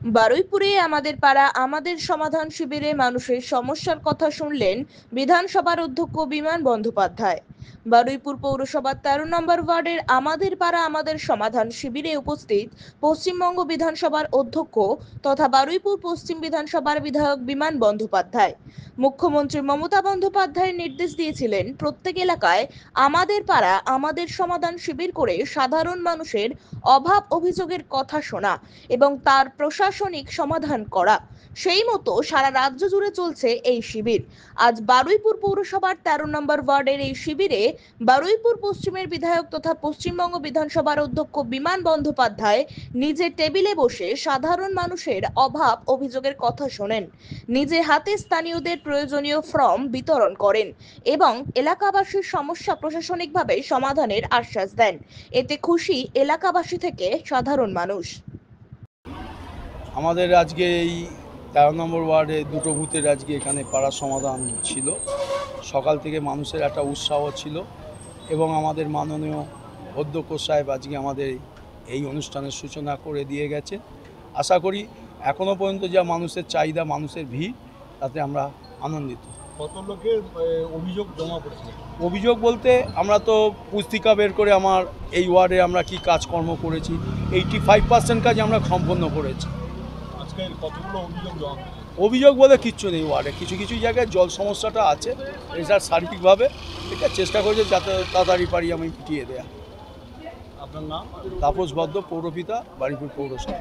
বারুইপুরে আমাদের পাড়া আমাদের সমাধান শিবিরে মানুষের সমস্যার কথা শুনলেন বিধানসভার অধ্যক্ষ বিমান বন্দ্যোপাধ্যায়। বারুইপুর পৌরসভার 13 নম্বর ওয়ার্ডের আমাদের পাড়া আমাদের সমাধান শিবিরে উপস্থিত পশ্চিমবঙ্গ বিধানসভার অধ্যক্ষ তথা বারুইপুর পশ্চিম বিধানসভার বিধায়ক বিমান বন্দ্যোপাধ্যায়। মুখ্যমন্ত্রী মমতা বন্দ্যোপাধ্যায় নির্দেশ দিয়েছিলেন প্রত্যেক এলাকায় আমাদের পাড়া আমাদের সমাধান শিবির করে সাধারণ মানুষের অভাব অভিযোগের কথা শোনা এবং তার প্রশাসনিক সমাধান করা। সেই মতো সারা রাজ্য জুড়ে চলছে এই শিবির। আজ বারুইপুর পৌরসভার 13 নম্বর ওয়ার্ডের এই শিবিরে বারুইপুর পশ্চিমের বিধায়ক তথা পশ্চিমবঙ্গ বিধানসভার অধ্যক্ষ বিমান বন্দ্যোপাধ্যায় নিজে টেবিলে বসে সাধারণ মানুষের অভাব অভিযোগের কথা শোনেন, নিজে হাতে স্থানীয়দের প্রয়োজনীয় ফর্ম বিতরণ করেন এবং এলাকাবাসীর সমস্যা প্রশাসনিকভাবে সমাধানের আশ্বাস দেন। এতে খুশি এলাকাবাসী থেকে সাধারণ মানুষ। আমাদের আজকে এই 13 নম্বর ওয়ার্ডে দুটো বুথের আজকে এখানে পাড়ার সমাধান ছিল। সকাল থেকে মানুষের একটা উৎসাহ ছিল এবং আমাদের মাননীয় অধ্যক্ষ সাহেব আজকে আমাদের এই অনুষ্ঠানের সূচনা করে দিয়ে গেছে। আশা করি এখনও পর্যন্ত যা মানুষের চাহিদা, মানুষের ভিড়, তাতে আমরা আনন্দিত। কত লোকের অভিযোগ জমা পড়েছে? অভিযোগ বলতে আমরা তো পুস্তিকা বের করে আমার এই ওয়ার্ডে আমরা কি কাজকর্ম করেছি, 85% কাজ আমরা সম্পন্ন করেছি। আজকে কতগুলো অভিযোগ জমা পড়েছে? অভিযোগ বলে কিচ্ছু নেই ওয়ার্ডে, কিছু কিছু জায়গায় জল সমস্যাটা আছে, এছাড়া সার্বিকভাবে এটা চেষ্টা করছে যাতে তাড়াতাড়ি পারি আমি মিটিয়ে দেয়া। আপনার নাম? তাপস বদ্দ, পৌরপিতা, বারুইপুর পৌরসভা।